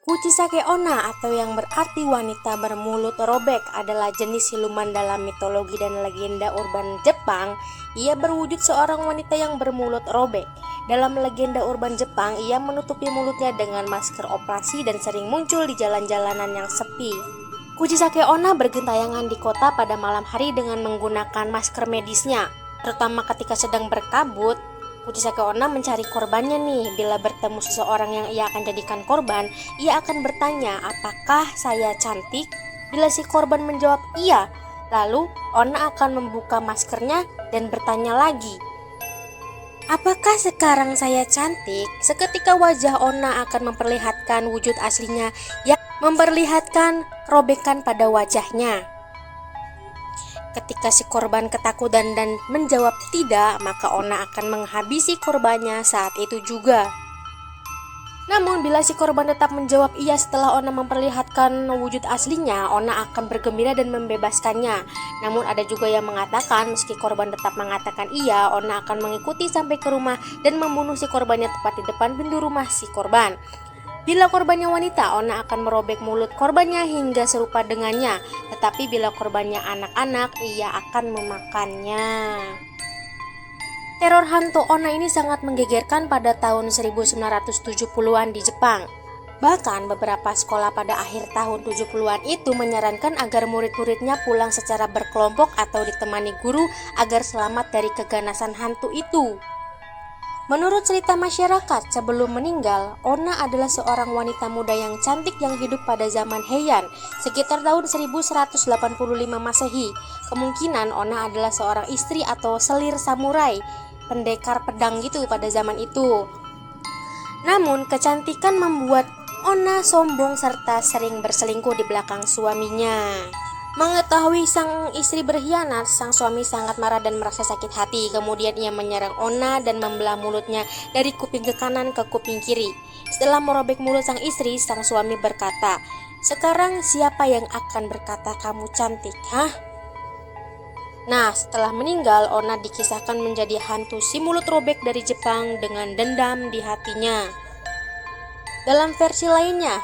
Kuchisake Onna atau yang berarti wanita bermulut robek adalah jenis siluman dalam mitologi dan legenda urban Jepang. Ia berwujud seorang wanita yang bermulut robek. Dalam legenda urban Jepang, ia menutupi mulutnya dengan masker operasi dan sering muncul di jalan-jalanan yang sepi. Kuchisake Onna bergentayangan di kota pada malam hari dengan menggunakan masker medisnya, terutama ketika sedang berkabut. Kuchisake Onna mencari korbannya nih. Bila bertemu seseorang yang ia akan jadikan korban, ia akan bertanya, apakah saya cantik? Bila si korban menjawab iya, lalu Onna akan membuka maskernya dan bertanya lagi, apakah sekarang saya cantik? Seketika wajah Onna akan memperlihatkan wujud aslinya yang memperlihatkan robekan pada wajahnya. Ketika si korban ketakutan dan menjawab tidak, maka Onna akan menghabisi korbannya saat itu juga. Namun bila si korban tetap menjawab iya setelah Onna memperlihatkan wujud aslinya, Onna akan bergembira dan membebaskannya. Namun ada juga yang mengatakan meski korban tetap mengatakan iya, Onna akan mengikuti sampai ke rumah dan membunuh si korbannya tepat di depan pintu rumah si korban. Bila korbannya wanita, Onna akan merobek mulut korbannya hingga serupa dengannya. Tetapi bila korbannya anak-anak, ia akan memakannya. Teror hantu Onna ini sangat menggegerkan pada tahun 1970-an di Jepang. Bahkan beberapa sekolah pada akhir tahun 70-an itu menyarankan agar murid-muridnya pulang secara berkelompok atau ditemani guru agar selamat dari keganasan hantu itu. Menurut cerita masyarakat, sebelum meninggal, Onna adalah seorang wanita muda yang cantik yang hidup pada zaman Heian, sekitar tahun 1185 Masehi. Kemungkinan Onna adalah seorang istri atau selir samurai, pendekar pedang gitu pada zaman itu. Namun, kecantikan membuat Onna sombong serta sering berselingkuh di belakang suaminya. Mengetahui sang istri berkhianat, sang suami sangat marah dan merasa sakit hati. Kemudian ia menyerang Onna dan membelah mulutnya dari kuping ke kanan ke kuping kiri. Setelah merobek mulut sang istri, sang suami berkata, "Sekarang siapa yang akan berkata kamu cantik, hah?" Nah, setelah meninggal, Onna dikisahkan menjadi hantu si mulut robek dari Jepang dengan dendam di hatinya. Dalam versi lainnya,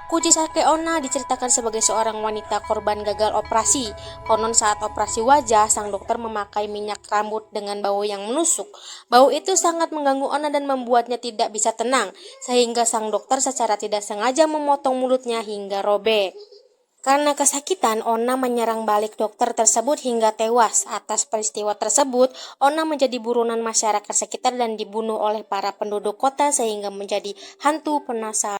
Kuchisake Onna diceritakan sebagai seorang wanita korban gagal operasi. Konon saat operasi wajah, sang dokter memakai minyak rambut dengan bau yang menusuk. Bau itu sangat mengganggu Onna dan membuatnya tidak bisa tenang, sehingga sang dokter secara tidak sengaja memotong mulutnya hingga robek. Karena kesakitan, Onna menyerang balik dokter tersebut hingga tewas. Atas peristiwa tersebut, Onna menjadi buronan masyarakat sekitar dan dibunuh oleh para penduduk kota sehingga menjadi hantu penasaran.